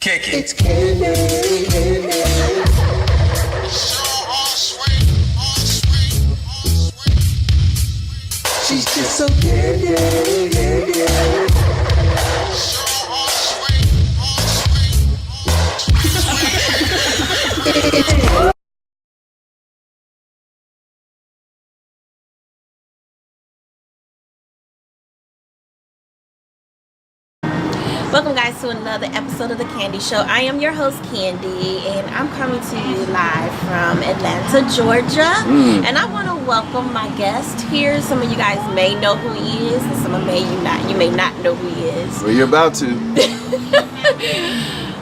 Kick it. It's candy. She's just so candy. Welcome guys to another episode of The Candy Show. I am your host Candy and I'm coming to you live from Atlanta, Georgia. And I want to welcome my guest here. Some of you guys may know who he is and some of you may not know who he is. Well, you're about to.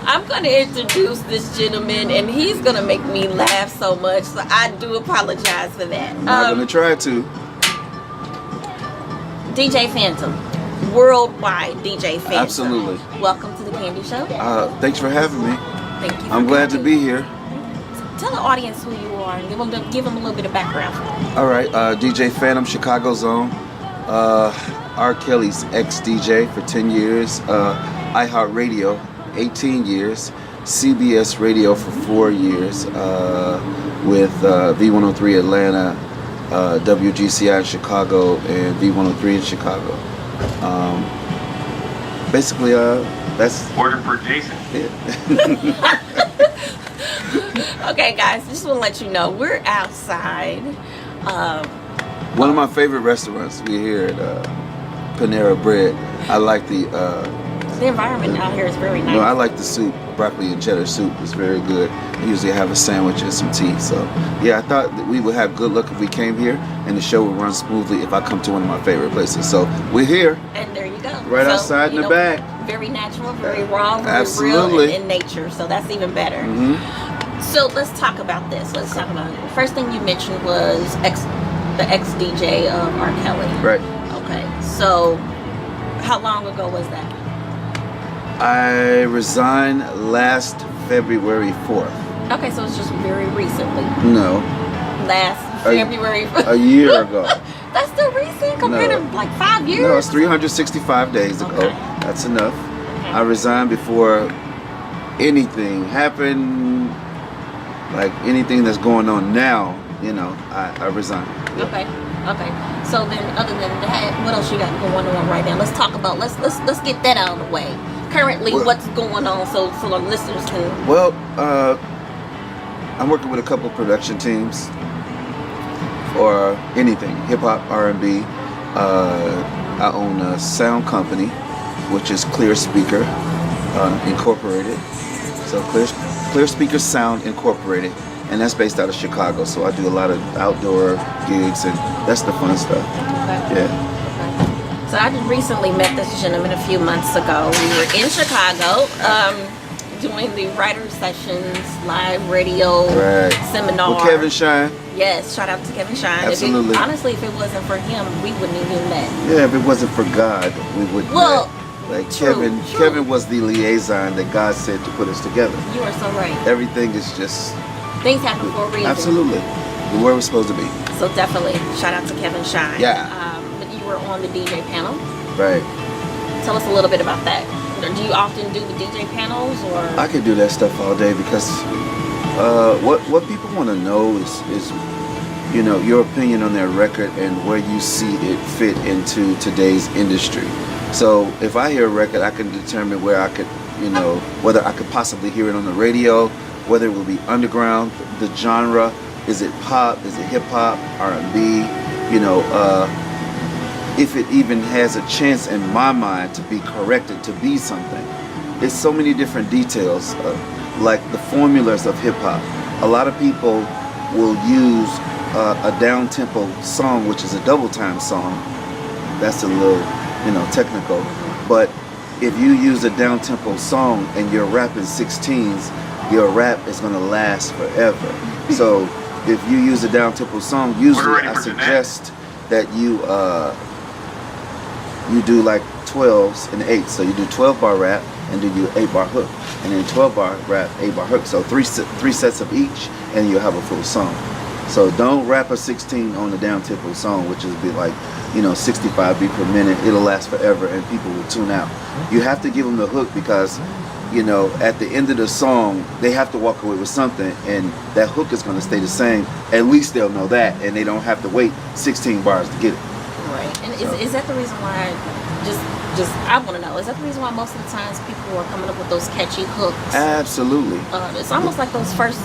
I'm going to introduce this gentleman and he's going to make me laugh so much, so I do apologize for that. I'm going to try to. DJ Phantom. Worldwide DJ Phantom. Absolutely. Welcome to The Candy Show. Thanks for having me. Thank you. I'm glad to be here. Tell the audience who you are and give them a little bit of background. All right, DJ Phantom, Chicago Zone. R. Kelly's ex-DJ for 10 years. iHeartRadio, 18 years. CBS Radio for 4 years. With V103 Atlanta, WGCI Chicago, and V103 in Chicago. Basically, that's Order for Jason. it. Okay, guys, just want to let you know we're outside. One of my favorite restaurants. We're here at Panera Bread. I like the environment out here is very nice. no, I like the soup. Broccoli and cheddar soup is very good. I usually have a sandwich and some tea. So yeah, I thought that we would have good luck if we came here, and the show would run smoothly if I come to one of my favorite places. So we're here. And there you go. Right outside in the back. Very natural, very raw, very Absolutely. real, and in nature. So that's even better. Mm-hmm. So let's talk about this. Let's talk about it. The first thing you mentioned was the ex-DJ of R. Kelly. Right. Okay. So how long ago was that? I resigned last February 4th. Okay, so it's just very recently. No, Last February. a year ago. That's still recent compared No. to like 5 years. No, it's 365 days ago. Okay. That's enough. Okay. I resigned before anything happened, like anything that's going on now, you know, I resigned. Okay. So then, other than that, what else you got going on right now? Let's talk about. Let's get that out of the way. Currently, Well, what's going on, so the listeners can. Well, I'm working with a couple of production teams for anything, hip hop, R&B. I own a sound company, which is Clear Speaker Incorporated. So Clear Speaker Sound Incorporated, and that's based out of Chicago. So I do a lot of outdoor gigs, and that's the fun stuff. Okay. Yeah. So I just recently met this gentleman a few months ago. We were in Chicago doing the writer sessions, live radio seminar. Well, Kevin Shine. Yes, shout out to Kevin Shine. Absolutely. Honestly, if it wasn't for him, we wouldn't even met. Yeah, if it wasn't for God, we wouldn't. Well, like true. Kevin was the liaison that God said to put us together. You are so right. Everything is just Things happen for a reason. absolutely where we're supposed to be. So definitely, shout out to Kevin Shine. Yeah. But you were on the DJ panel. Right. Tell us a little bit about that. Do you often do the DJ panels, or? I could do that stuff all day because what people want to know is you know, your opinion on their record and where you see it fit into today's industry. So if I hear a record, I can determine where I could, you know, whether I could possibly hear it on the radio, whether it will be underground, the genre, is it pop, is it hip hop, R&B, you know, if it even has a chance in my mind to be corrected to be something. It's so many different details, like the formulas of hip hop. A lot of people will use a down-tempo song, which is a double time song. That's a little, you know, technical. But if you use a down-tempo song and you're rapping 16s, your rap is gonna last forever. So if you use a down-tempo song, usually I suggest that you do like 12s and 8s. So you do 12-bar rap and do your 8-bar hook, and then 12-bar rap, 8-bar hook. So three sets of each, and you'll have a full song. So don't rap a 16 on a down-tempo song, which is be like, you know, 65 beat per minute. It'll last forever, and people will tune out. You have to give them the hook because you know, at the end of the song, they have to walk away with something, and that hook is going to stay the same. At least they'll know that, and they don't have to wait 16 bars to get it. Right. And is that the reason why? Just I want to know. Is that the reason why most of the times people are coming up with those catchy hooks? Absolutely. It's almost like those first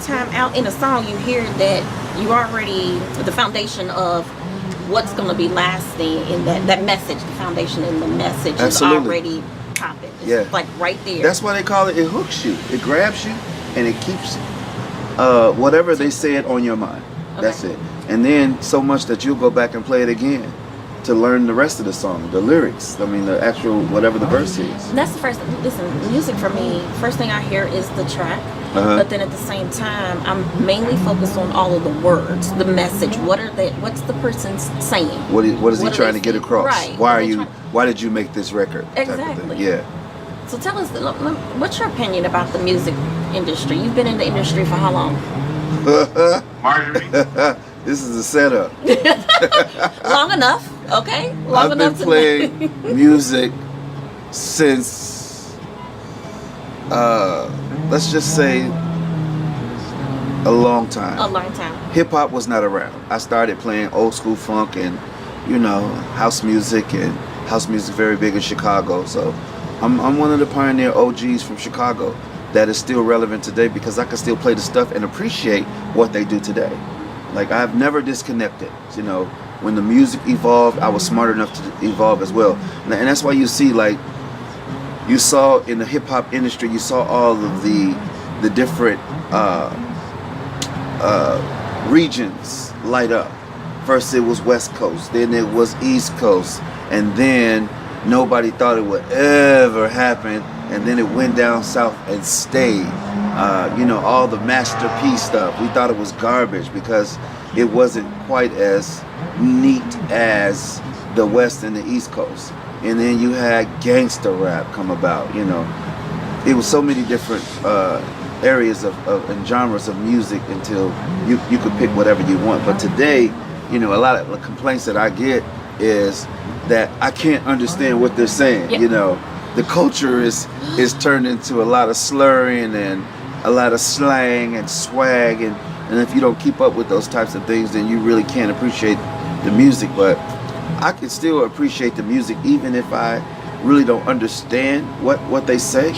time out in a song, you hear that you already the foundation of what's going to be lasting in that message. The foundation in the message Absolutely. is already popping. It's Yeah. like right there. That's why they call it. It hooks you. It grabs you, and it keeps whatever they said on your mind. That's Okay. it. And then so much that you'll go back and play it again to learn the rest of the song, the lyrics. I mean, the actual whatever the verse is. And that's the first. Listen, music for me. First thing I hear is the track, but then at the same time, I'm mainly focused on all of the words, the message. What's the person saying? What is he What are trying they to get saying? across? Right. Why What are they you? trying- Why did you make this record? Type of Exactly. thing. Yeah. So tell us, what's your opinion about the music industry? You've been in the industry for how long? Marjorie. This is a setup. Long enough, okay? Long I've been enough to playing music since, let's just say, a long time. a long time. Hip hop was not around. I started playing old school funk and, you know, house music, and house music very big in Chicago. So I'm one of the pioneer OGs from Chicago that is still relevant today, because I can still play the stuff and appreciate what they do today. Like, I've never disconnected. You know, when the music evolved, I was smart enough to evolve as well. And that's why you see, like, you saw in the hip hop industry, you saw all of the different regions light up. First it was West Coast, then it was East Coast, and then nobody thought it would ever happen, and then it went down south and stayed. You know, all the masterpiece stuff, we thought it was garbage because it wasn't quite as neat as the West and the East Coast. And then you had gangster rap come about. You know, it was so many different areas of and genres of music until you could pick whatever you want. But today, you know, a lot of the complaints that I get is that I can't understand what they're saying. Yep. You know, the culture is turned into a lot of slurring and a lot of slang and swag, and if you don't keep up with those types of things, then you really can't appreciate the music. But I can still appreciate the music even if I really don't understand what they say.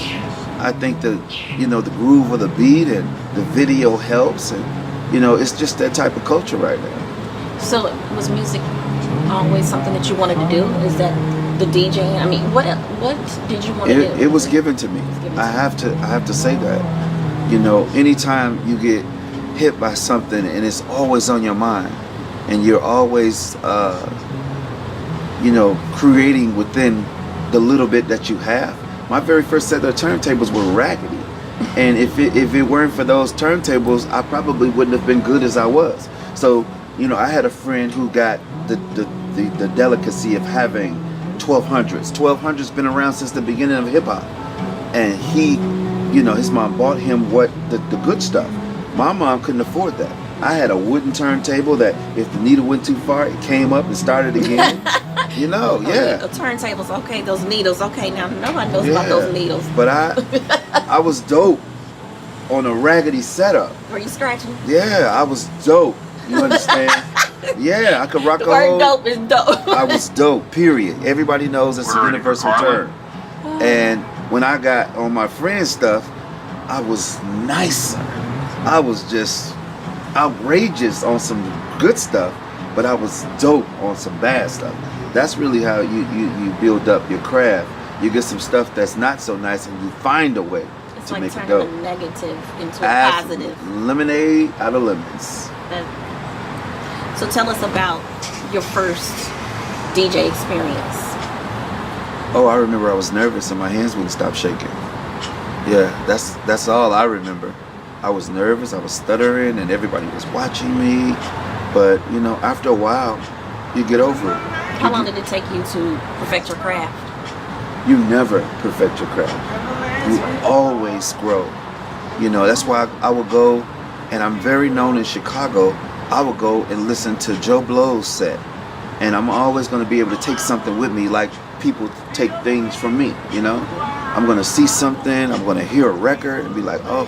I think that, you know, the groove of the beat and the video helps, and, you know, it's just that type of culture right now. So was music always something that you wanted to do? Is that the DJing? I mean, what did you want to do? It was given to me. I have to say that. You know, anytime you get hit by something and it's always on your mind, and you're always, you know, creating within the little bit that you have. My very first set of turntables were raggedy, and if it weren't for those turntables, I probably wouldn't have been good as I was. So, you know, I had a friend who got the delicacy of having 1200s. 1200's been around since the beginning of hip hop, and he, you know, his mom bought him the good stuff. My mom couldn't afford that. I had a wooden turntable that if the needle went too far, it came up and started again. You know, yeah. The turntables, okay, those needles, okay. Now nobody knows about those needles. But I was dope on a raggedy setup. Were you scratching? Yeah, I was dope. You understand? Yeah, I could rock The a word whole. dope is dope. I was dope. Period. Everybody knows it's a Word, universal Carla. term. And when I got on my friend's stuff, I was nicer. I was just outrageous on some good stuff, but I was dope on some bad stuff. That's really how you build up your craft. You get some stuff that's not so nice, and you find a way It's to like make it turning dope. a negative into a Absolutely. positive. Lemonade out of lemons. So tell us about your first DJ experience. Oh, I remember I was nervous and my hands wouldn't stop shaking. Yeah, that's all I remember. I was nervous, I was stuttering, and everybody was watching me. But, you know, after a while, you get over it. How long did it take you to perfect your craft? You never perfect your craft. You always grow. You know, that's why I would go, and I'm very known in Chicago, I would go and listen to Joe Blow's set. And I'm always going to be able to take something with me. Like, people take things from me, you know. I'm gonna see something, I'm gonna hear a record and be like, oh.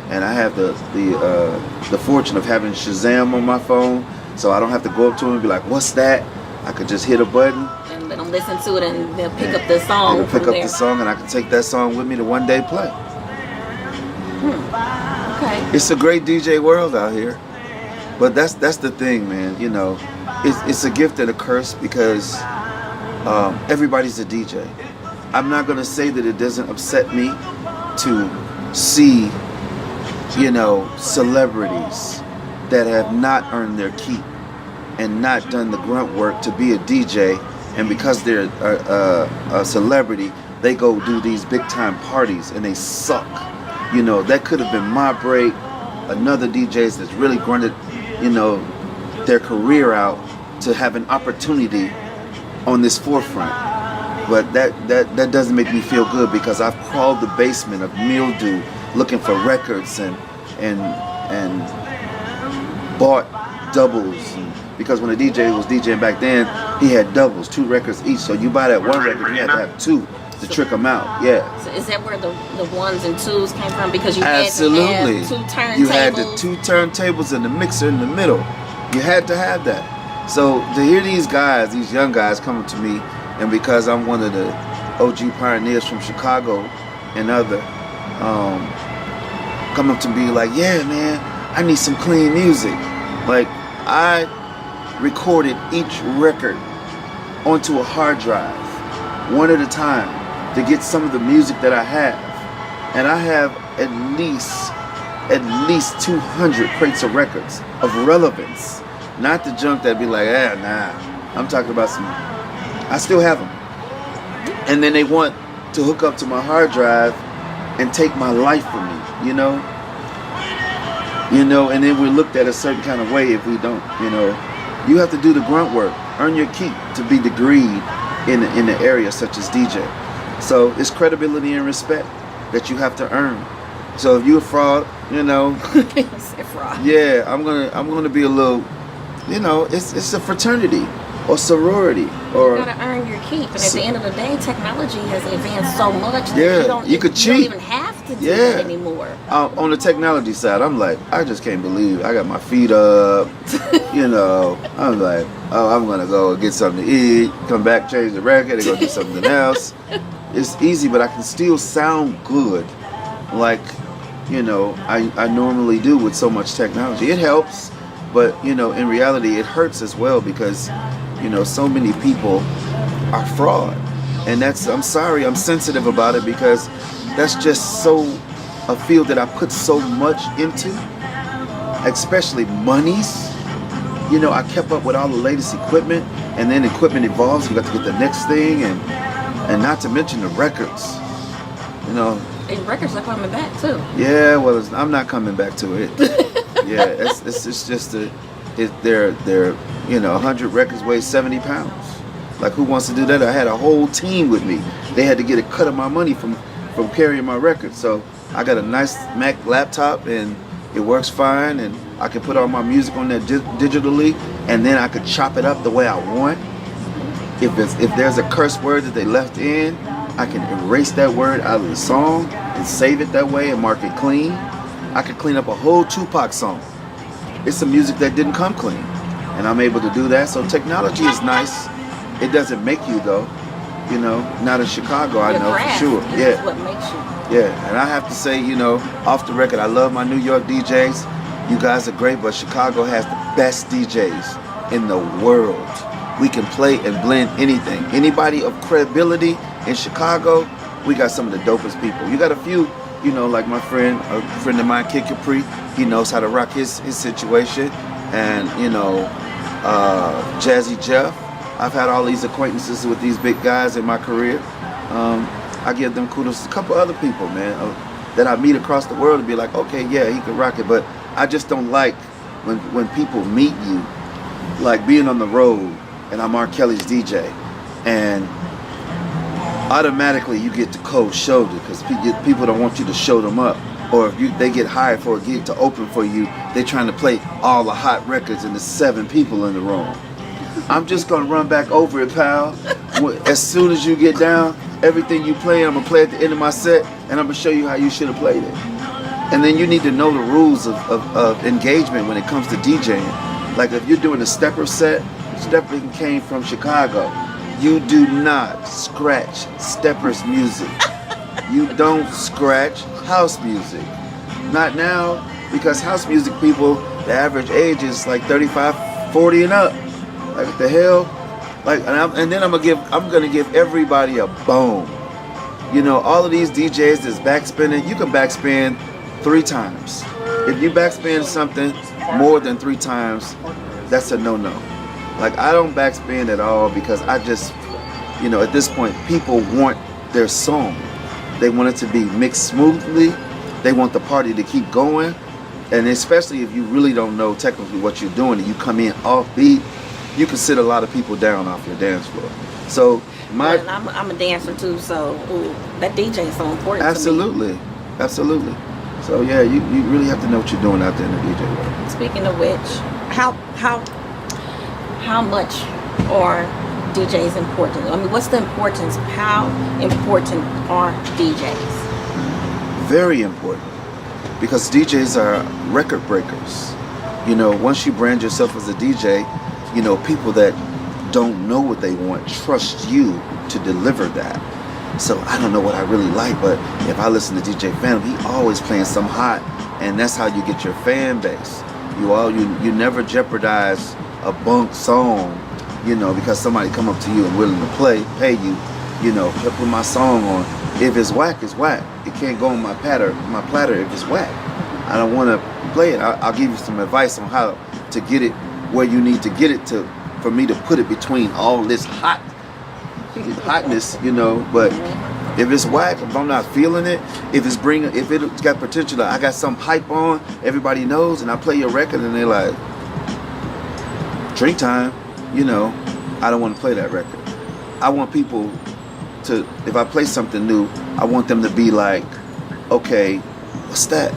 And I have the fortune of having Shazam on my phone, so I don't have to go up to them and be like, what's that? I could just hit a button and let them listen to it, and they'll pick up the song. They'll pick up the song, and I can take that song with me to one day play. Okay. It's a great DJ world out here, but that's the thing, man. You know, it's a gift and a curse because everybody's a DJ. I'm not gonna say that it doesn't upset me to see, you know, celebrities that have not earned their keep and not done the grunt work to be a DJ, and because they're a celebrity, they go do these big time parties and they suck. You know, that could have been my break. Another DJs that's really grunted, you know, their career out to have an opportunity on this forefront. But that doesn't make me feel good because I've crawled the basement of mildew looking for records and bought doubles, and because when a DJ was DJing back then, he had doubles, 2 records each. So you buy that one record, you had to have 2 to trick them out. Yeah. So is that where the ones and twos came from? Because you Absolutely. had to have 2 turntables. You had the 2 turntables and the mixer in the middle. You had to have that. So to hear these guys, these young guys coming to me, and because I'm one of the OG pioneers from Chicago and other, come up to me like, yeah, man, I need some clean music. Like, I recorded each record onto a hard drive, one at a time, to get some of the music that I have. And I have at least 200 crates of records of relevance. Not the junk that be like, nah. I'm talking about some, I still have them. And then they want to hook up to my hard drive and take my life from me, you know? And then we're looked at a certain kind of way if we don't, you know. You have to do the grunt work, earn your keep to be degreed in the area such as DJ. So it's credibility and respect that you have to earn. So if you're a fraud, you know, fraud. Yeah, I'm gonna be a little, you know, it's a fraternity or sorority or. You gotta earn your keep, and at the end of the day, technology has advanced so much that you could cheat. You don't even have to do that anymore. On the technology side, I'm like, I just can't believe I got my feet up. You know, I'm like, oh, I'm gonna go get something to eat, come back, change the record, and go do something else. It's easy, but I can still sound good, like, you know, I normally do with so much technology. It helps, but, you know, in reality, it hurts as well because, you know, so many people are fraud. And I'm sorry, I'm sensitive about it because that's just a field that I put so much into, especially monies. You know, I kept up with all the latest equipment, and then equipment evolves. You got to get the next thing, and not to mention the records. You know. And records are coming back too. Yeah, well, I'm not coming back to it. Yeah, it's just they're you know, 100 records weigh 70 pounds. Like, who wants to do that? I had a whole team with me. They had to get a cut of my money from carrying my records. So I got a nice Mac laptop, and it works fine, and I can put all my music on there digitally, and then I could chop it up the way I want. If there's a curse word that they left in, I can erase that word out of the song and save it that way and mark it clean. I could clean up a whole Tupac song. It's some music that didn't come clean, and I'm able to do that. So technology is nice. It doesn't make you, though. You know, not in Chicago, I know for sure. Yeah, is what makes you. Yeah, and I have to say, you know, off the record, I love my New York DJs. You guys are great, but Chicago has the best DJs in the world. We can play and blend anything. Anybody of credibility in Chicago, we got some of the dopest people. You got a few, you know, like a friend of mine, Kid Capri. He knows how to rock his situation. And, you know, Jazzy Jeff. I've had all these acquaintances with these big guys in my career. I give them kudos. A couple other people, man, that I meet across the world and be like, okay, yeah, he can rock it. But I just don't like when people meet you, like being on the road, and I'm R. Kelly's DJ, and automatically you get the cold shoulder because people don't want you to show them up. Or if they get hired for a gig to open for you, they're trying to play all the hot records and there's 7 people in the room. I'm just gonna run back over it, pal. As soon as you get down, everything you play, I'm gonna play at the end of my set, and I'm gonna show you how you should have played it. And then you need to know the rules of engagement when it comes to DJing. Like if you're doing a stepper set, stepping came from Chicago. You do not scratch steppers music. You don't scratch house music. Not now, because house music people, the average age is like 35, 40 and up. Like what the hell? Like, and then I'm gonna give everybody a bone. You know, all of these DJs that's backspinning, you can backspin 3 times. If you backspin something more than 3 times, that's a no-no. Like, I don't backspin at all because I just, you know, at this point, people want their song. They want it to be mixed smoothly. They want the party to keep going. And especially if you really don't know technically what you're doing and you come in off beat, you can sit a lot of people down off your dance floor. So well, I'm a dancer too, so that DJ is so important absolutely, to me. Absolutely. So yeah, you really have to know what you're doing out there in the DJ world. Speaking of which, how much are DJs important? I mean, what's the importance? How important are DJs? Very important, because DJs are record breakers. You know, once you brand yourself as a DJ, you know, people that don't know what they want trust you to deliver that. So I don't know what I really like, but if I listen to DJ Phantom, he always playing some hot, and that's how you get your fan base. You never jeopardize a bunk song, you know, because somebody come up to you and willing to pay you, you know, put my song on. If it's whack, it's whack. It can't go on my platter if it's whack. I don't want to play it. I'll give you some advice on how to get it where you need to get it to, for me to put it between all this hotness, you know. But if it's whack, if I'm not feeling it, if it's got potential, I got some hype on, everybody knows, and I play your record and they're like, drink time, you know, I don't want to play that record. I want people to, if I play something new, I want them to be like, okay, what's that?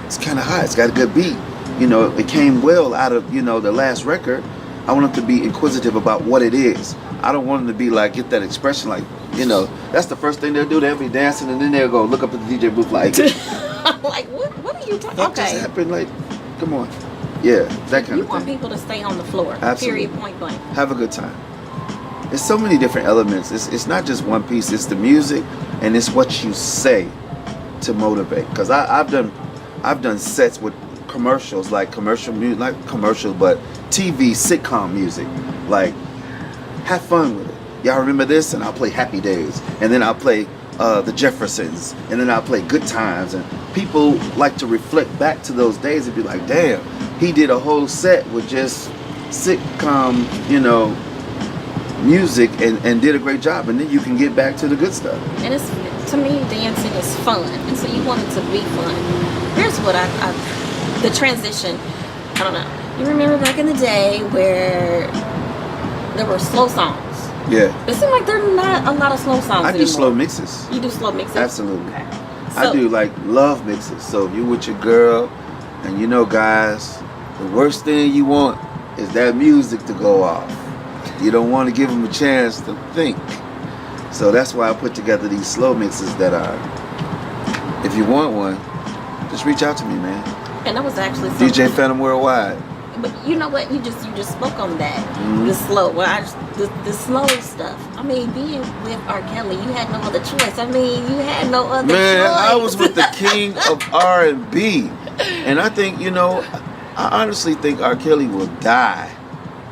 It's kind of hot. It's got a good beat. You know, it came well out of, you know, the last record. I want them to be inquisitive about what it is. I don't want them to be like, get that expression like, you know, that's the first thing they'll do. They'll be dancing and then they'll go look up at the DJ booth like, like, what are you talking about? What just happened? Like, come on. Yeah, that kind of thing. You want people to stay on the floor. Absolutely. Period, point blank. Have a good time. There's so many different elements. It's not just one piece. It's the music and it's what you say to motivate. Because I've done sets with commercials, like commercial music, not commercial, but TV sitcom music. Like, have fun with it. Y'all remember this? And I'll play Happy Days, and then I'll play the Jeffersons, and then I'll play Good Times. And people like to reflect back to those days and be like, damn, he did a whole set with just sitcom, you know, music and did a great job. And then you can get back to the good stuff. And it's, to me, dancing is fun, and so you want it to be fun. Here's what the transition, I don't know. You remember back in the day where there were slow songs? Yeah. It seems like there are not a lot of slow songs anymore. I do slow mixes. You do slow mixes? Absolutely. Okay. I do like love mixes. So if you're with your girl, and you know, guys, the worst thing you want is that music to go off. You don't want to give them a chance to think. So that's why I put together these slow mixes that are, if you want one, just reach out to me, man. And that was actually DJ Phantom Worldwide. But you know what? You just spoke on that. Mm-hmm. The slow. The slow stuff. I mean, being with R. Kelly, you had no other choice. I mean, you had no other choice. Man, I was with the king of R&B. And I think, you know, I honestly think R. Kelly will die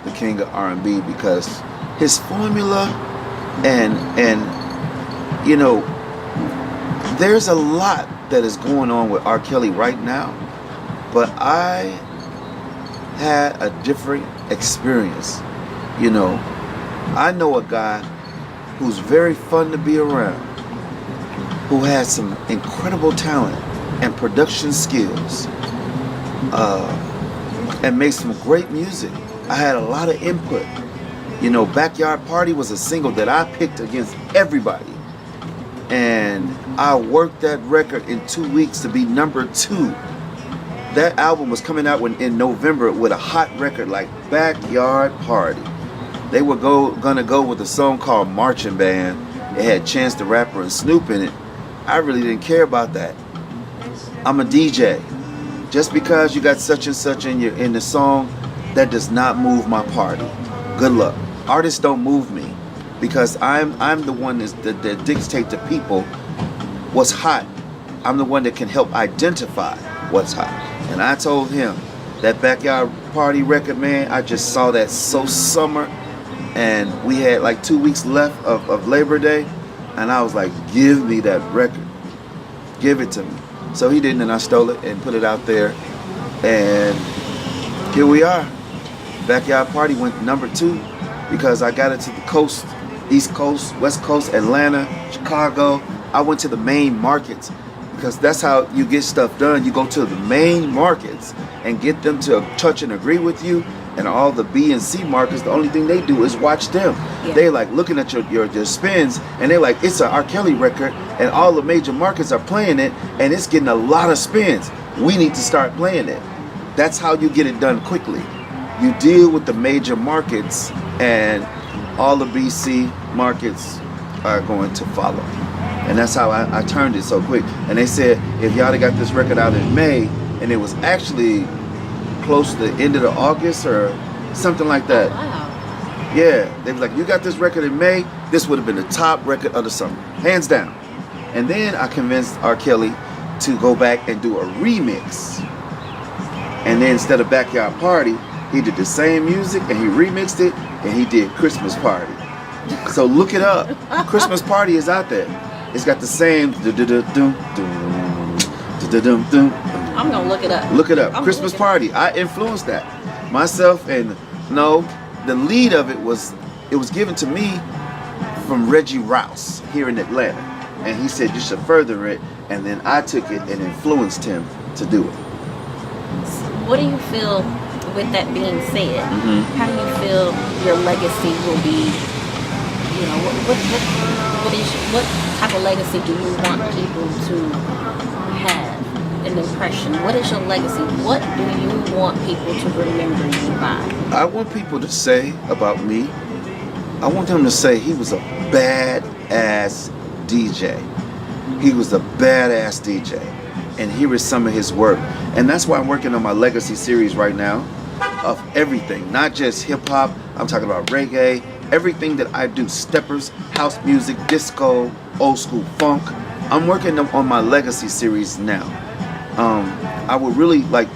the king of R&B because his formula and you know, there's a lot that is going on with R. Kelly right now, but I had a different experience. You know, I know a guy who's very fun to be around, who has some incredible talent and production skills, and makes some great music. I had a lot of input. You know, Backyard Party was a single that I picked against everybody. And I worked that record in 2 weeks to be number 2. That album was coming out in November with a hot record like Backyard Party. they were gonna go with a song called Marching Band. It had Chance the Rapper and Snoop in it. I really didn't care about that. I'm a DJ. Just because you got such and such in the song, that does not move my party. Good luck. Artists don't move me because I'm the one that dictate to people what's hot. I'm the one that can help identify what's hot. And I told him that Backyard Party record, man, I just saw that so summer, and we had like 2 weeks left of Labor Day, and I was like, give me that record. Give it to me. So he didn't, and I stole it and put it out there, and here we are. Backyard Party went #2 because I got it to the coast, East Coast, West Coast, Atlanta, Chicago. I went to the main markets because that's how you get stuff done. You go to the main markets and get them to touch and agree with you. And all the B and C markets, the only thing they do is watch them. Yeah. They like looking at your spins, and they're like, it's an R. Kelly record, and all the major markets are playing it, and it's getting a lot of spins. We need to start playing it. That's how you get it done quickly. You deal with the major markets, and all the BC markets are going to follow. And that's how I turned it so quick. And they said, if y'all got this record out in May, and it was actually close to the end of August or something like that. Oh, wow. Yeah, they were like, you got this record in May, this would have been the top record of the summer, hands down. And then I convinced R. Kelly to go back and do a remix. And then instead of Backyard Party, he did the same music and he remixed it, and he did Christmas Party. So look it up. Christmas Party is out there. It's got the same I'm gonna look it up. Look it up. Christmas Party. I influenced that myself, and no, the lead of it was given to me from Reggie Rouse here in Atlanta, and he said you should further it, and then I took it and influenced him to do it. What do you feel, with that being said, how do you feel your legacy will be? You know, what type of legacy do you want people to have? An impression. What is your legacy? What do you want people to remember you by? I want people to say about me, I want them to say he was a badass DJ. He was a badass DJ. And here is some of his work. And that's why I'm working on my legacy series right now of everything, not just hip hop. I'm talking about reggae, everything that I do, steppers, house music, disco, old school funk. I'm working on my legacy series now. I would really like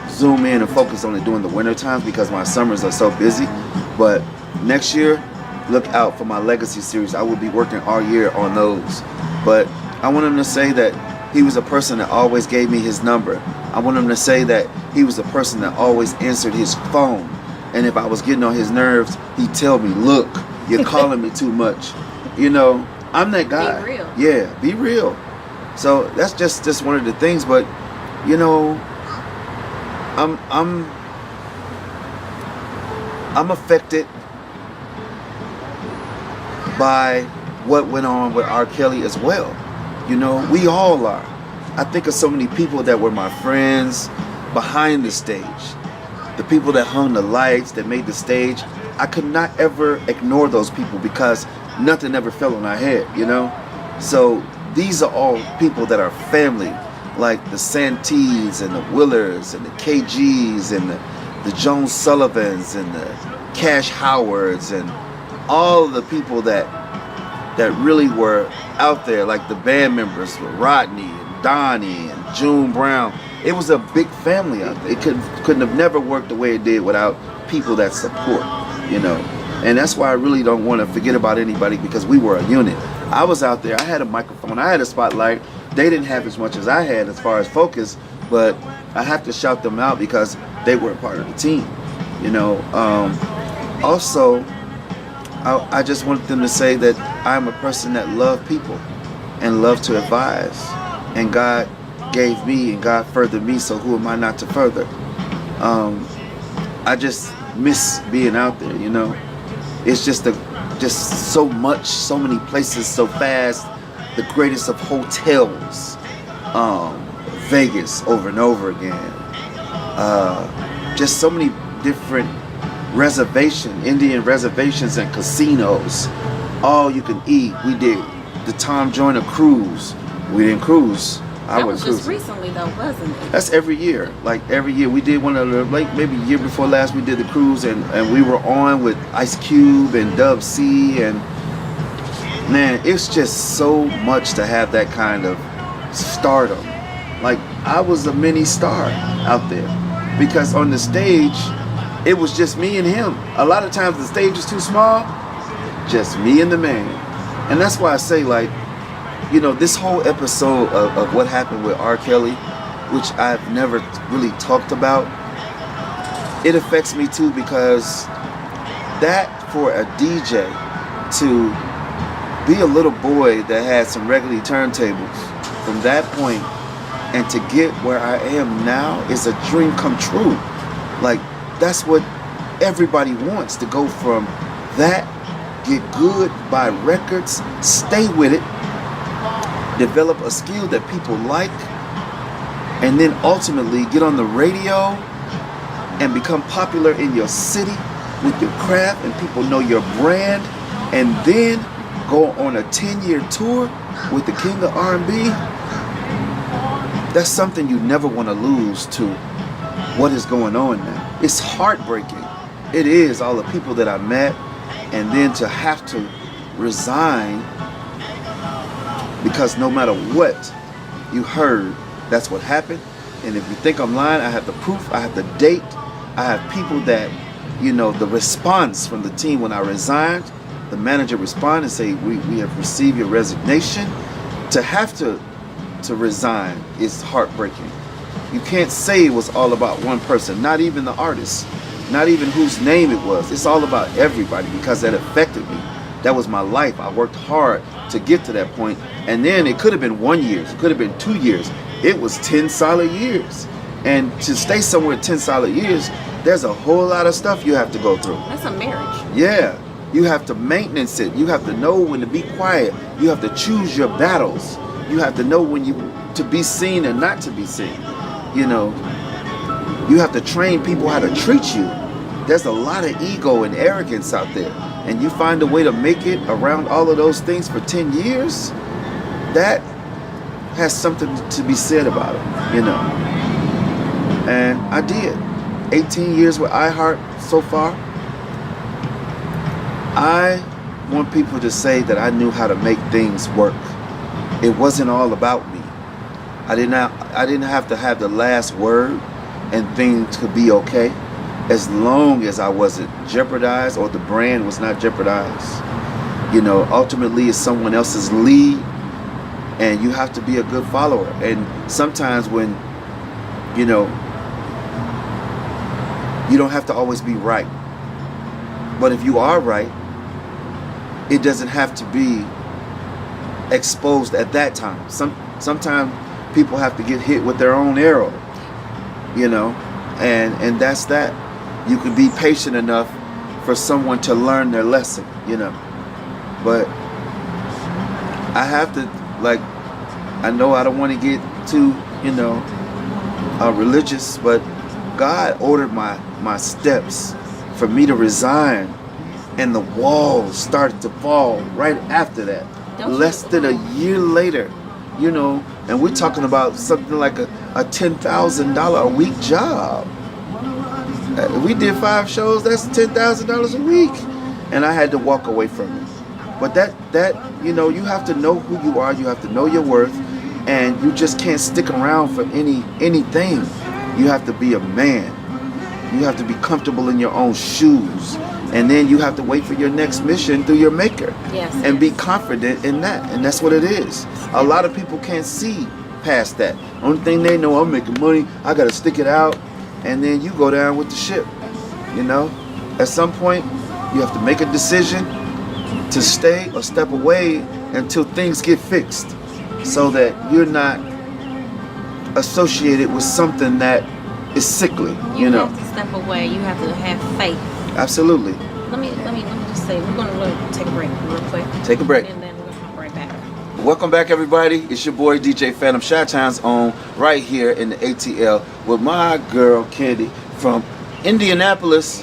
zoom in and focus on it during the winter times because my summers are so busy. But next year, look out for my legacy series. I will be working all year on those. But I want him to say that he was a person that always gave me his number. I want him to say that he was a person that always answered his phone. And if I was getting on his nerves, he'd tell me, look, you're calling me too much. You know, I'm that guy. Be real. Yeah, be real. So that's just one of the things, but you know, I'm affected by what went on with R. Kelly as well. You know, we all are. I think of so many people that were my friends behind the stage, the people that hung the lights, that made the stage. I could not ever ignore those people because nothing ever fell on our head, you know? So these are all people that are family, like the Santees and the Willards and the KGs and the Jones Sullivans and the Cash Howards and all the people that really were out there, like the band members with Rodney and Donnie and June Brown. It was a big family out there. It couldn't have never worked the way it did without people that support, you know. And that's why I really don't want to forget about anybody, because we were a unit. I was out there, I had a microphone, I had a spotlight. They didn't have as much as I had as far as focus, but I have to shout them out because they were a part of the team, you know. Also, I just want them to say that I'm a person that loved people and loved to advise, and God gave me and God furthered me, so who am I not to further? I just miss being out there, you know. It's just so much, so many places, so fast. The greatest of hotels, Vegas over and over again. Just so many different Indian reservations and casinos. All you can eat. We did the Tom Joyner Cruise. We didn't cruise. That was just recently though, wasn't it? That's every year. Like every year. We did one of the, like maybe a year before last, we did the cruise, and we were on with Ice Cube and Dub C, and man, it's just so much to have that kind of stardom. Like I was a mini star out there because on the stage it was just me and him. A lot of times the stage is too small, just me and the man. And that's why I say, like, you know, this whole episode of what happened with R. Kelly, which I've never really talked about, it affects me too, because that for a DJ to be a little boy that had some regular turntables from that point and to get where I am now is a dream come true. Like, that's what everybody wants, to go from that, get good, buy records, stay with it, develop a skill that people like, and then ultimately get on the radio and become popular in your city with your craft, and people know your brand, and then go on a 10-year tour with the king of R&B. That's something you never want to lose to what is going on now. It's heartbreaking. It is, all the people that I met, and then to have to resign because no matter what you heard, that's what happened. And if you think I'm lying, I have the proof, I have the date, I have people that, you know, the response from the team when I resigned, the manager responded and say, we have received your resignation. To have to resign is heartbreaking. You can't say it was all about one person, not even the artist, not even whose name it was. It's all about everybody, because that affected me. That was my life. I worked hard to get to that point. And then it could have been 1 year, it could have been 2 years. It was 10 solid years. And to stay somewhere 10 solid years, there's a whole lot of stuff you have to go through. That's a marriage. Yeah. You have to maintenance it. You have to know when to be quiet. You have to choose your battles. You have to know when to be seen and not to be seen. You know, you have to train people how to treat you. There's a lot of ego and arrogance out there. And you find a way to make it around all of those things for 10 years, that has something to be said about it, you know. And I did. 18 years with iHeart so far. I want people to say that I knew how to make things work. It wasn't all about me. I didn't have to have the last word and things could be okay, as long as I wasn't jeopardized or the brand was not jeopardized. You know, ultimately it's someone else's lead, and you have to be a good follower. And sometimes when, you know, you don't have to always be right. But if you are right, it doesn't have to be exposed at that time. Sometimes people have to get hit with their own arrow, you know, and that's that. You can be patient enough for someone to learn their lesson, you know. But I have to, like, I know I don't want to get too, you know, religious, but God ordered my steps for me to resign, and the walls started to fall right after that. Less than a year later, you know, and we're talking about something like a $10,000 a week job. We did 5 shows, that's $10,000 a week, and I had to walk away from it. But that you know, you have to know who you are, you have to know your worth, and you just can't stick around for anything. You have to be a man. You have to be comfortable in your own shoes, and then you have to wait for your next mission through your maker. Yes. And be confident in that, and that's what it is. A lot of people can't see past that. Only thing they know, I'm making money, I gotta stick it out, and then you go down with the ship. You know, at some point you have to make a decision to stay or step away until things get fixed, so that you're not associated with something that is sickly. You know, have to step away. You have to have faith. Absolutely. Let me just say, we're gonna take a break real quick. Take a break. And then we're gonna come right back. Welcome back, everybody. It's your boy DJ Phantom, Chi-Town's own, right here in the ATL with my girl Candy from Indianapolis.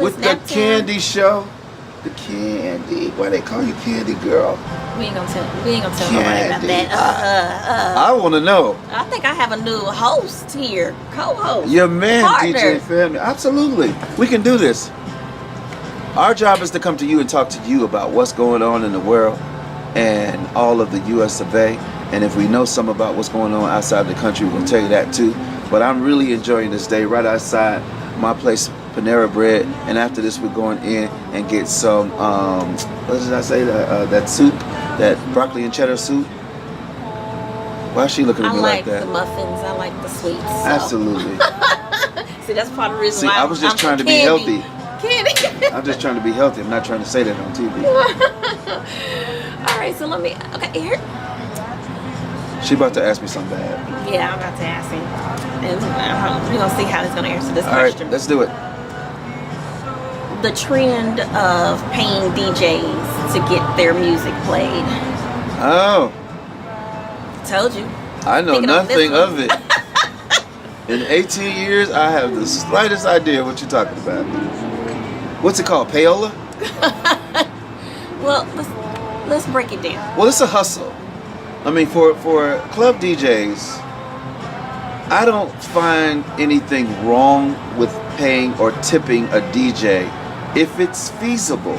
with the nap time. Candy show. The Candy. Why they call you Candy, girl? We ain't gonna tell nobody about Candy. that. I want to know. I think I have a new host here, co-host. Your man, partner. DJ Family. Absolutely. We can do this. Our job is to come to you and talk to you about what's going on in the world and all of the US of A. And if we know some about what's going on outside the country, we're going to tell you that too. But I'm really enjoying this day right outside my place, Panera Bread. And after this, we're going in and get some, what did I say? That soup, that broccoli and cheddar soup. Why is she looking at me like that? I like the muffins. I like the sweets. So. Absolutely. See, that's part of the reason why I was just I'm trying to be Candy. healthy. Candy. I'm just trying to be healthy. I'm not trying to say that on TV. All right, so let me. Okay, here. She about to ask me something bad. Yeah, I'm about to ask him, and we're gonna see how he's gonna answer this All question. right, let's do it. The trend of paying DJs to get their music played. Oh, Told you. I know Thinking of this nothing one. of it. In 18 years, I have the slightest idea what you're talking about. What's it called? Payola? Well, let's break it down. Well, it's a hustle. I mean, for club DJs, I don't find anything wrong with paying or tipping a DJ if it's feasible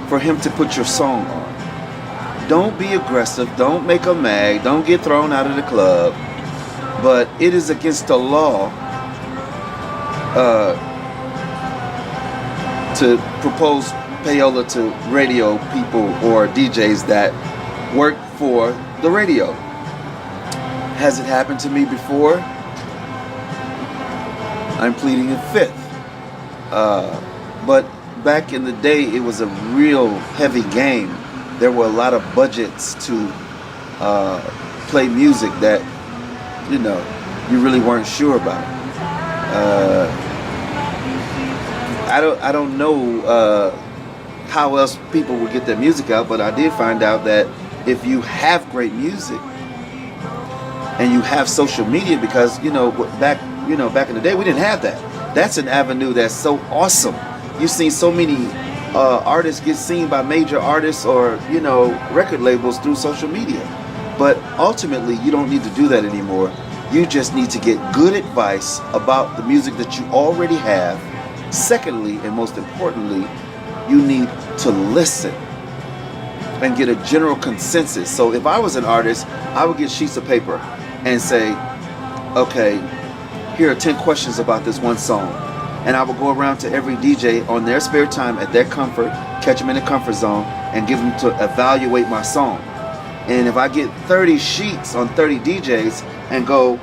for him to put your song on. Don't be aggressive. Don't make a mag. Don't get thrown out of the club. But it is against the law to propose payola to radio people or DJs that work for the radio. Has it happened to me before? I'm pleading the fifth. But back in the day, it was a real heavy game. There were a lot of budgets to play music that, you know, you really weren't sure about. I don't know how else people would get their music out, but I did find out that if you have great music and you have social media, because back in the day we didn't have that. That's an avenue that's so awesome. You've seen so many artists get seen by major artists or record labels through social media. But ultimately, you don't need to do that anymore. You just need to get good advice about the music that you already have. Secondly, and most importantly, you need to listen and get a general consensus. So if I was an artist, I would get sheets of paper and say, okay, here are 10 questions about this one song. And I would go around to every DJ on their spare time at their comfort, catch them in the comfort zone, and give them to evaluate my song. And if I get 30 sheets on 30 DJs and go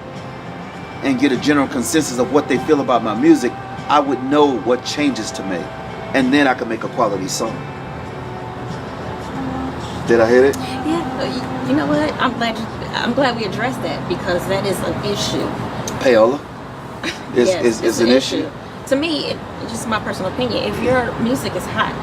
and get a general consensus of what they feel about my music, I would know what changes to make. And then I could make a quality song. Did I hit it? Yeah, you know what? I'm glad we addressed that, because that is an issue. Payola Yes, is an issue. To me, it's just my personal opinion. If your music is hot,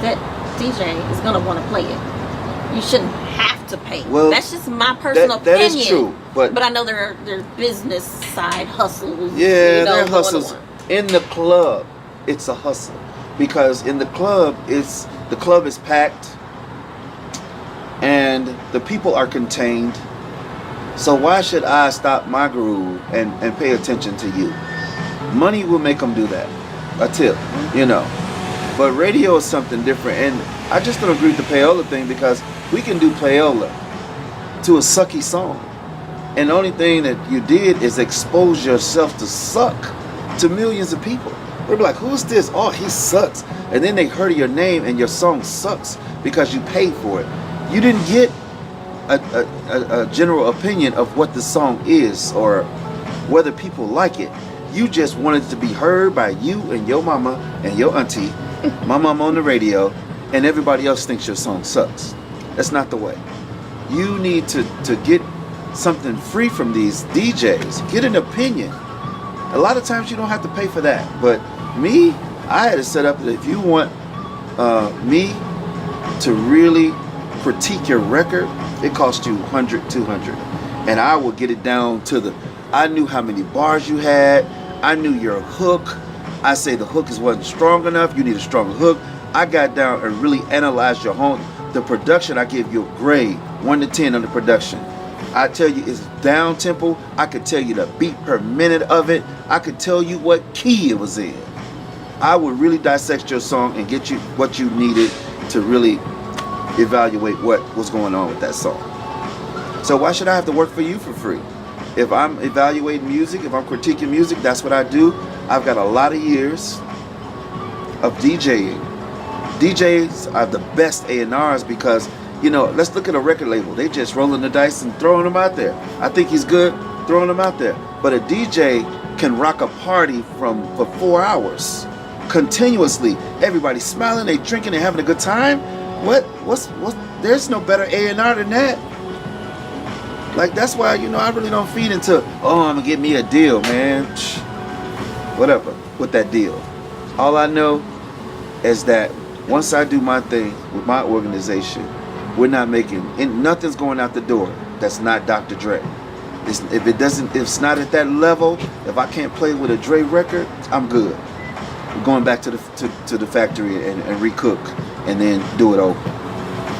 that DJ is gonna want to play it. You shouldn't have to pay. Well, that's just my personal opinion. That is true, but I know there are business side hustles. Yeah, there are going hustles. on. In the club, it's a hustle, because in the club is packed and the people are contained. So why should I stop my groove and pay attention to you? Money will make them do that. A tip, But radio is something different, and I just don't agree with the payola thing, because we can do payola to a sucky song, and the only thing that you did is expose yourself to suck to millions of people. They'll be like, who's this? Oh, he sucks. And then they heard your name and your song sucks because you paid for it. You didn't get a general opinion of what the song is or whether people like it. You just wanted it to be heard by you and your mama and your auntie, my mama on the radio, and everybody else thinks your song sucks. That's not the way. You need to get something free from these DJs. Get an opinion. A lot of times you don't have to pay for that. But me, I had to set up that if you want me to really critique your record, it costs you $100, $200. And I will get it down to I knew how many bars you had. I knew your hook. I say the hook wasn't strong enough. You need a stronger hook. I got down and really analyzed your whole, the production. I gave you a grade, 1 to 10 on the production. I tell you it's down tempo. I could tell you the beat per minute of it. I could tell you what key it was in. I would really dissect your song and get you what you needed to really evaluate what was going on with that song. So why should I have to work for you for free? If I'm evaluating music, if I'm critiquing music, that's what I do. I've got a lot of years of DJing. DJs are the best A&Rs because, you know, let's look at a record label. They just rolling the dice and throwing them out there. I think he's good, throwing them out there. But a DJ can rock a party for 4 hours continuously. Everybody smiling, they drinking, they having a good time. What? There's no better A&R than that. Like, that's why, you know, I really don't feed into, oh, I'm gonna get me a deal, man. Whatever with that deal. All I know is that once I do my thing with my organization, we're not making, and nothing's going out the door that's not Dr. Dre. If it's not at that level, if I can't play with a Dre record, I'm good. We're going back to the factory and recook and then do it over.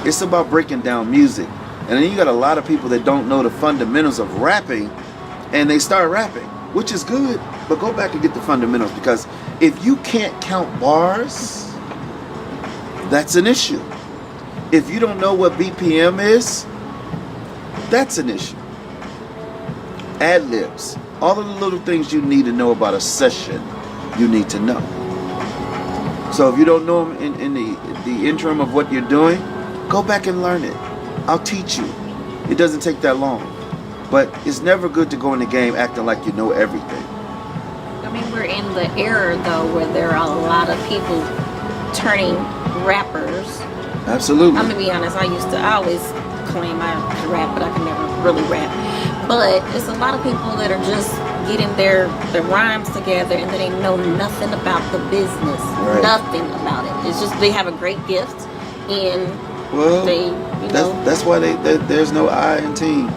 It's about breaking down music. And then you got a lot of people that don't know the fundamentals of rapping, and they start rapping, which is good, but go back and get the fundamentals, because if you can't count bars, that's an issue. If you don't know what BPM is, that's an issue. Ad-libs, all of the little things you need to know about a session, you need to know. So if you don't know them in the interim of what you're doing, go back and learn it. I'll teach you. It doesn't take that long. But it's never good to go in the game acting like you know everything. I mean, we're in the era, though, where there are a lot of people turning rappers. Absolutely. I'm going to be honest, I always claim I could rap, but I can never really rap. But it's a lot of people that are just getting their rhymes together and they know nothing about the business. Right. Nothing about it. It's just they have a great gift and they, you know. That's why there's no I in team.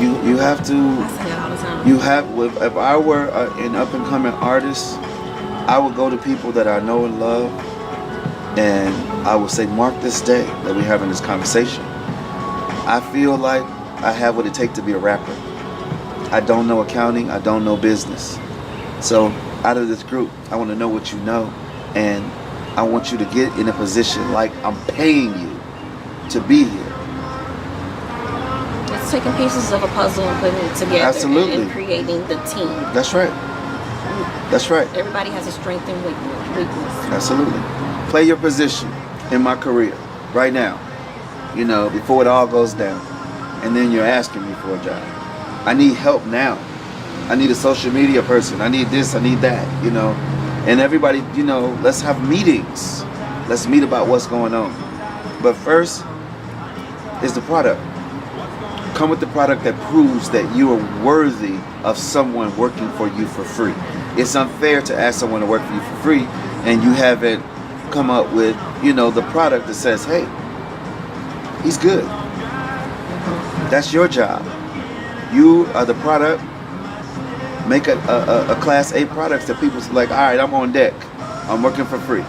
You have to. I say that all the time. You have. If I were an up and coming artist, I would go to people that I know and love, and I would say, mark this day that we're having this conversation. I feel like I have what it takes to be a rapper. I don't know accounting. I don't know business. So out of this group, I want to know what you know, and I want you to get in a position like I'm paying you to be here. It's taking pieces of a puzzle and putting it together. Absolutely. And creating the team. That's right. That's right. Everybody has a strength and weakness. Absolutely. Play your position in my career right now, you know, before it all goes down. And then you're asking me for a job. I need help now. I need a social media person. I need this, I need that, you know. And everybody, you know, let's have meetings. Let's meet about what's going on. But first is the product. Come with the product that proves that you are worthy of someone working for you for free. It's unfair to ask someone to work for you for free and you haven't come up with, you know, the product that says, hey, he's good. That's your job. You are the product. Make a class A product that people's like, all right, I'm on deck. I'm working for free.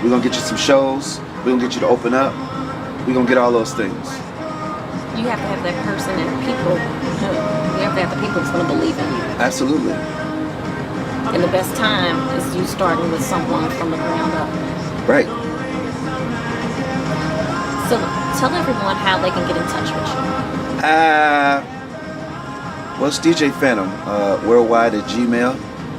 We're going to get you some shows. We're going to get you to open up. We're going to get all those things. You have to have that person and people. You have to have the people that's going to believe in you. Absolutely. And the best time is you starting with someone from the ground up. Right. So tell everyone how they can get in touch with you. Well, it's DJ Phantom, worldwide at Gmail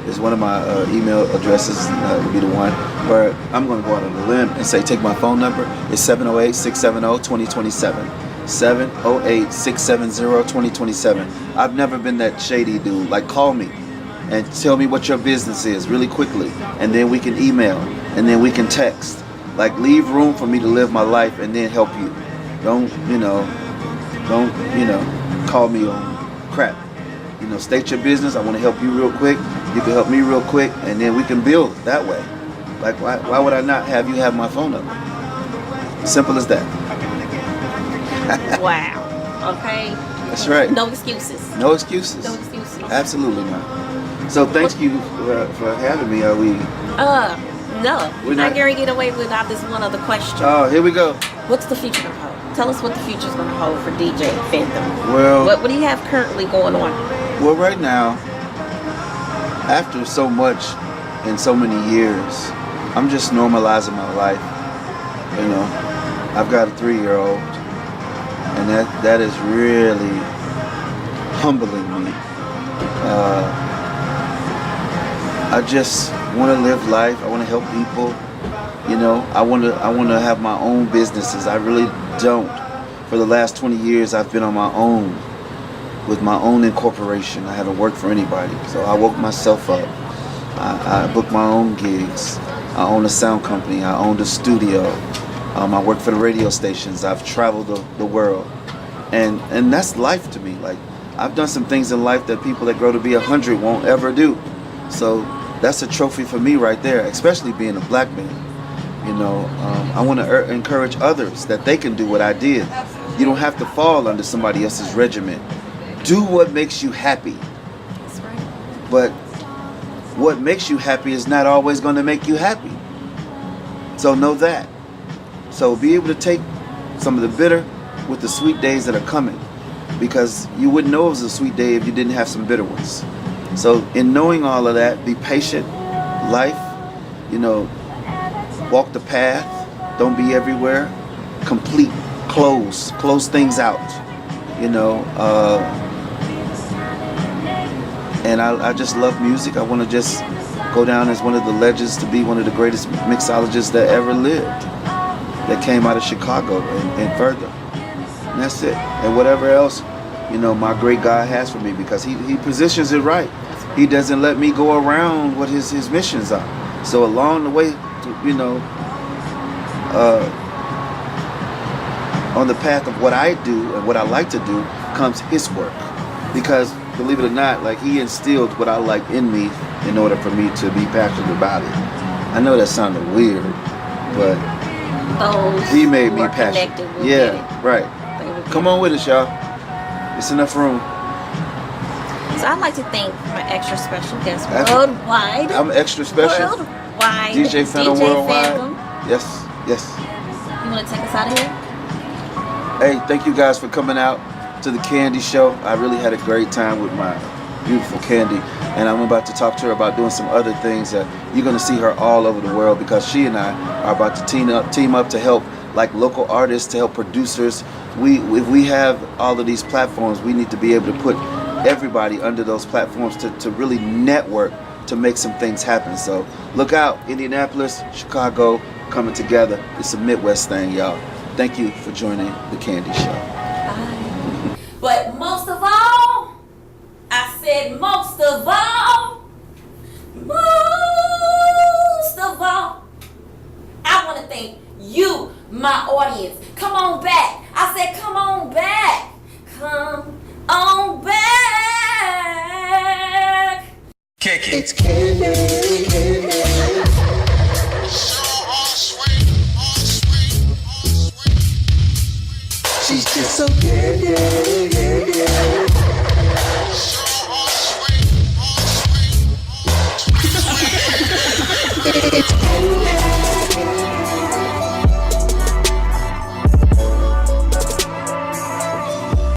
is one of my email addresses, would be the one. Where I'm going to go out on a limb and say, take my phone number. It's 708-670-2027. 708-670-2027. I've never been that shady dude. Like, call me and tell me what your business is really quickly. And then we can email. And then we can text. Like, leave room for me to live my life and then help you. Don't call me on crap. You know, state your business. I want to help you real quick. You can help me real quick, and then we can build that way. Like, why would I not have you have my phone number? Simple as that. Wow. Okay. That's right. No excuses. No excuses. No excuses. Absolutely not. So thank you for having me. Are we? No. We're I not- can't get away without this one other question. Oh, here we go. What's the future gonna hold? Tell us what the future's gonna hold for DJ Phantom. Well, What do you have currently going on? well, right now, after so much in so many years, I'm just normalizing my life. You know, I've got a 3-year-old, and that is really humbling me. I just want to live life. I want to help people. You know, I want to have my own businesses. I really don't. For the last 20 years, I've been on my own with my own incorporation. I haven't worked for anybody, so I woke myself up. I book my own gigs. I own a sound company. I own a studio. I work for the radio stations. I've traveled the world, and that's life to me. Like, I've done some things in life that people that grow to be 100 won't ever do. So that's a trophy for me right there, especially being a black man. You know, I want to encourage others that they can do what I did. You don't have to fall under somebody else's regimen. Do what makes you happy. That's right. But what makes you happy is not always going to make you happy. So know that. So be able to take some of the bitter with the sweet days that are coming, because you wouldn't know it was a sweet day if you didn't have some bitter ones. So in knowing all of that, be patient. Life, you know, walk the path. Don't be everywhere. Complete. Close things out. You know, and I just love music. I want to just go down as one of the legends, to be one of the greatest mixologists that ever lived, that came out of Chicago and further. And that's it. And whatever else, you know, my great God has for me, because he positions it right. He doesn't let me go around what his missions are. So along the way, you know, on the path of what I do and what I like to do comes his work. Because believe it or not, like, he instilled what I like in me in order for me to be passionate about it. I know that sounded weird, but Those he made me who are passionate. connected will get Yeah, it. right. They will get Come on with us, y'all. It's enough room. So I'd like to thank my extra special guest That's- worldwide. I'm extra special. Worldwide. DJ Phantom Worldwide. Phantom. Yes, yes. You want to take us out of here? Hey, thank you guys for coming out to the Candy Show. I really had a great time with my beautiful Candy, and I'm about to talk to her about doing some other things that you're going to see her all over the world, because she and I are about to team up to help, like, local artists, to help producers. If we have all of these platforms, we need to be able to put everybody under those platforms to really network, to make some things happen. So look out, Indianapolis, Chicago, coming together. It's a Midwest thing, y'all. Thank you for joining the Candy Show. Bye. But most of all, I said most of all, I want to thank you, my audience. Come on back. I said come on back. Come on back. Kick it. It's Candy. She's just so candy. It's